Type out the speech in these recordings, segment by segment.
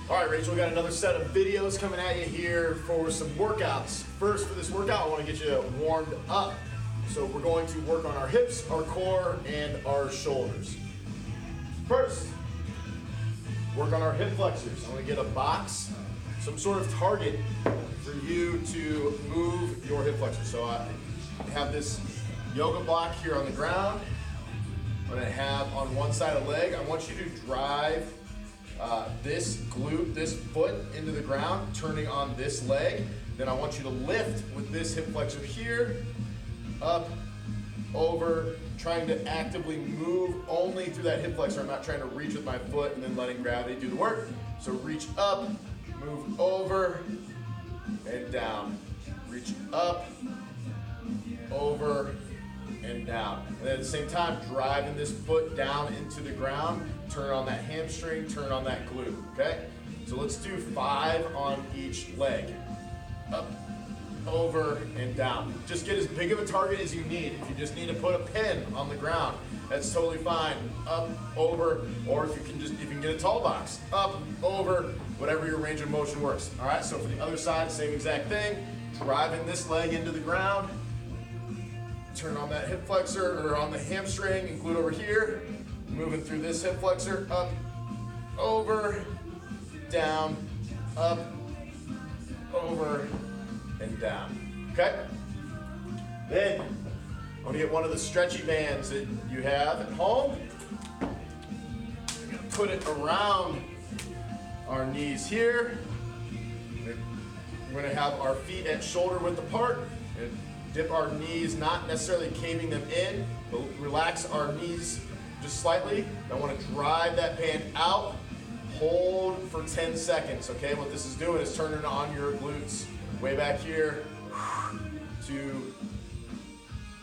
All right, Rachel, we got another set of videos coming at you here for some workouts. First, for this workout, I want to get you warmed up. So we're going to work on our hips, our core, and our shoulders. First, work on our hip flexors. I'm going to get a box, some sort of target for you to move your hip flexors. So I have this yoga block here on the ground. I'm going to have on one side of the leg. I want you to drive this glute, this foot into the ground, turning on this leg. Then I want you to lift with this hip flexor here, up, over, trying to actively move only through that hip flexor. I'm not trying to reach with my foot and then letting gravity do the work. So reach up, move over, and down. Reach up, over, and down. And then at the same time, driving this foot down into the ground, turn on that hamstring, turn on that glute, okay? So let's do 5 on each leg. Up, over, and down. Just get as big of a target as you need. If you just need to put a pin on the ground, that's totally fine. Up, over, or if you can get a tall box. Up, over, whatever your range of motion works. All right, so for the other side, same exact thing. Driving this leg into the ground, turn on that hip flexor or on the hamstring and glute over here. Moving through this hip flexor, up, over, down, up, over, and down. Okay? Then, I'm gonna get one of the stretchy bands that you have at home. We're gonna put it around our knees here. We're gonna have our feet at shoulder width apart. And dip our knees, not necessarily caving them in, but relax our knees just slightly. I want to drive that band out, hold for 10 seconds, okay? What this is doing is turning on your glutes. Way back here, 2,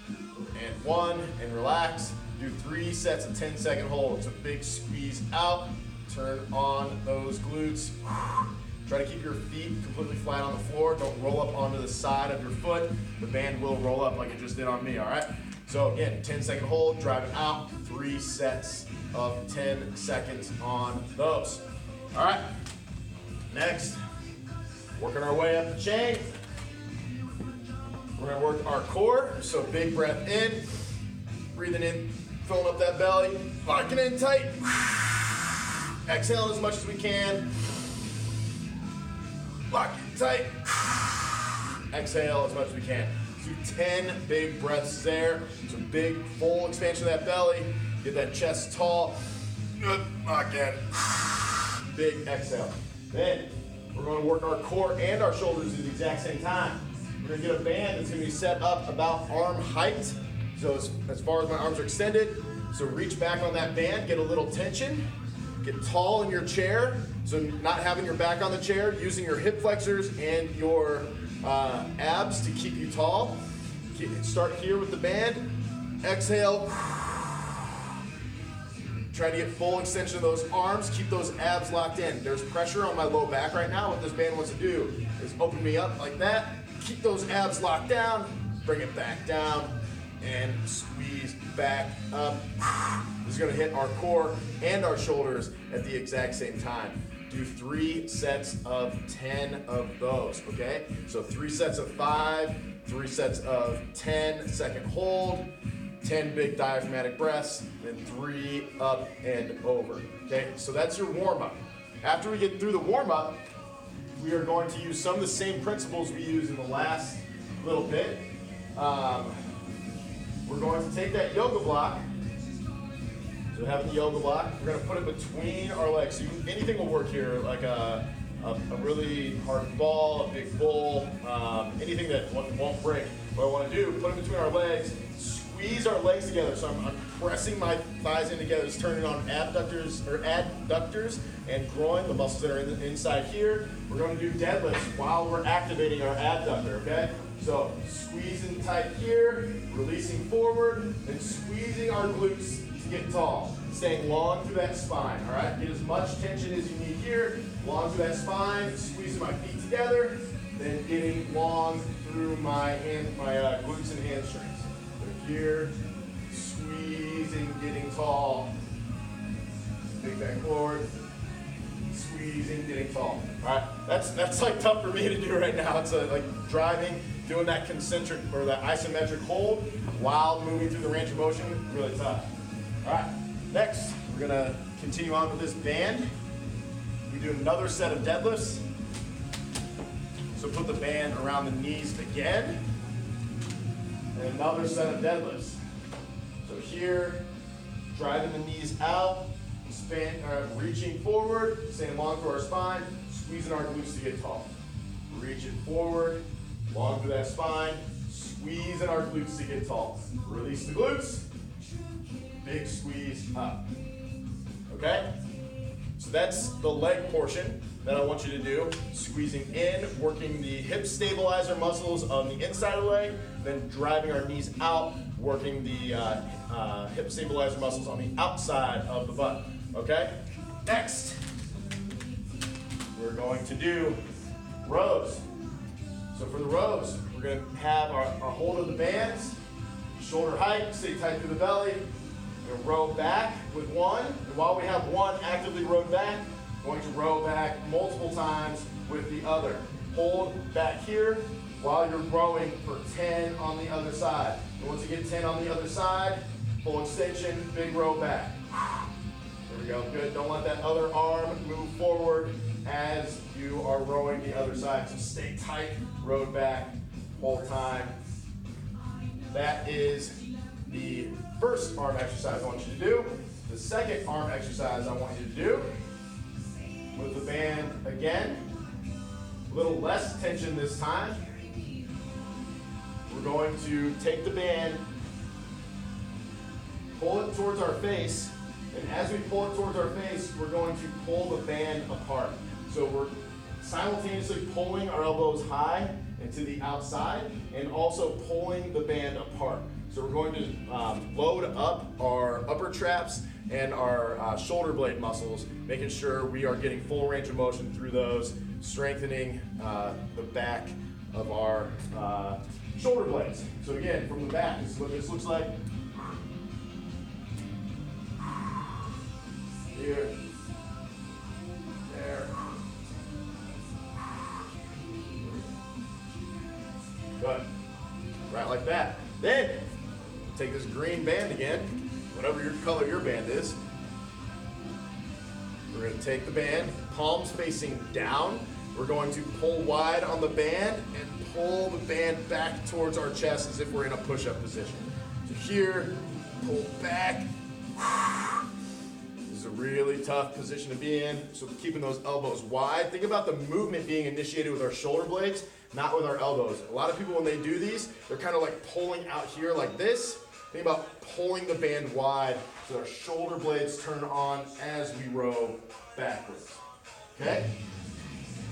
and 1, and relax. Do 3 sets of 10-second holds. A big squeeze out, turn on those glutes. Try to keep your feet completely flat on the floor. Don't roll up onto the side of your foot. The band will roll up like it just did on me, all right? So again, 10-second hold, drive it out, 3 sets of 10 seconds on those. All right, next, working our way up the chain. We're gonna work our core, so big breath in, breathing in, filling up that belly, locking in tight. Exhaling as much as we can. Lock it tight. Exhale as much as we can. Do 10 big breaths there. So big, full expansion of that belly. Get that chest tall. Good. Lock in. Big exhale. Then we're going to work our core and our shoulders at the exact same time. We're going to get a band that's going to be set up about arm height. So as far as my arms are extended. So reach back on that band, get a little tension. Get tall in your chair. So not having your back on the chair, using your hip flexors and your abs to keep you tall. Start here with the band. Exhale. Try to get full extension of those arms. Keep those abs locked in. There's pressure on my low back right now. What this band wants to do is open me up like that. Keep those abs locked down. Bring it back down. And squeeze back up. This is going to hit our core and our shoulders at the exact same time. Do 3 sets of 10 of those, okay? So 3 sets of 5, 3 sets of 10, second hold, 10 big diaphragmatic breaths, then 3 up and over, okay? So that's your warm-up. After we get through the warm-up, we are going to use some of the same principles we used in the last little bit. We're going to take that yoga block. So having the yoga block, we're going to put it between our legs. So anything will work here, like a really hard ball, a big bull, anything that won't break. What I want to do, put it between our legs, squeeze our legs together. So I'm pressing my thighs in together, just turning on adductors and groin, the muscles that are inside here. We're going to do deadlifts while we're activating our adductor, okay? So squeezing tight here, releasing forward, and squeezing our glutes to get tall. Staying long through that spine, all right? Get as much tension as you need here, long through that spine, squeezing my feet together, then getting long through my glutes and hamstrings. So here, squeezing, getting tall. Big back forward, squeeze. squeezing, getting tall. All right, that's like tough for me to do right now. It's like driving, doing that concentric or that isometric hold while moving through the range of motion, really tough. All right, next we're gonna continue on with this band. We do another set of deadlifts. So put the band around the knees again, and another set of deadlifts. So here, driving the knees out, reaching forward, staying long through our spine, squeezing our glutes to get tall. Reaching forward, long through that spine, squeezing our glutes to get tall. Release the glutes, big squeeze up. Okay? So that's the leg portion that I want you to do. Squeezing in, working the hip stabilizer muscles on the inside of the leg, then driving our knees out, working the hip stabilizer muscles on the outside of the butt. Okay? Next, we're going to do rows. So for the rows, we're going to have our hold of the bands, shoulder height, stay tight through the belly. We're going to row back with one. And while we have one actively rowed back, we're going to row back multiple times with the other. Hold back here while you're rowing for 10 on the other side. And once you get 10 on the other side, full extension, big row back. There we go, good. Don't let that other arm move forward as you are rowing the other side. So stay tight, rowed back, whole time. That is the first arm exercise I want you to do. The second arm exercise I want you to do, with the band again, a little less tension this time. We're going to take the band, pull it towards our face, and as we pull it towards our face, we're going to pull the band apart. So we're simultaneously pulling our elbows high and to the outside, and also pulling the band apart. So we're going to load up our upper traps and our shoulder blade muscles, making sure we are getting full range of motion through those, strengthening the back of our shoulder blades. So again, from the back, this is what this looks like. Here, there. Good. Right like that. Then, take this green band again, whatever your color your band is. We're going to take the band, palms facing down. We're going to pull wide on the band and pull the band back towards our chest as if we're in a push-up position. So here, pull back. This is a really tough position to be in, so keeping those elbows wide. Think about the movement being initiated with our shoulder blades, not with our elbows. A lot of people, when they do these, they're kind of like pulling out here like this. Think about pulling the band wide so our shoulder blades turn on as we row backwards. Okay?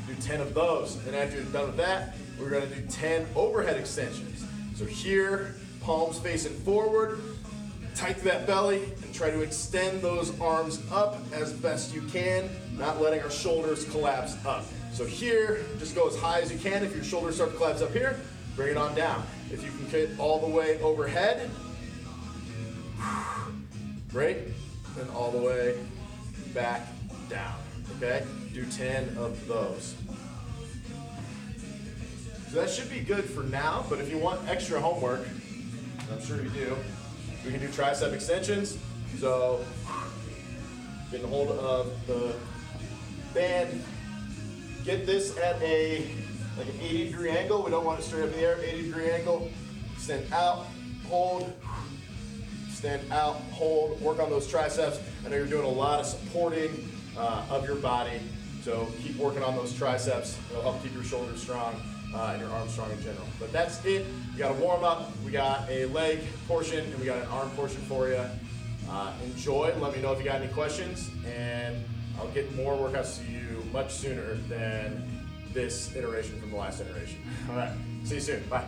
Do 10 of those. And after you're done with that, we're going to do 10 overhead extensions. So here, palms facing forward, tight to that belly, and try to extend those arms up as best you can, not letting our shoulders collapse up. So here, just go as high as you can. If your shoulders start to collapse up here, bring it on down. If you can get all the way overhead, great, and all the way back down, okay? Do 10 of those. So that should be good for now, but if you want extra homework, I'm sure you do, we can do tricep extensions. So getting a hold of the band, get this at like an 80-degree angle. We don't want it straight up in the air, 80-degree angle. Extend out, hold, extend out, hold, work on those triceps. I know you're doing a lot of supporting of your body, so keep working on those triceps. It'll help keep your shoulders strong and your arms strong in general. But that's it. We got a warm up, we got a leg portion, and we got an arm portion for you. Enjoy, let me know if you got any questions, and I'll get more workouts to you much sooner than this iteration from the last iteration. All right, see you soon, bye.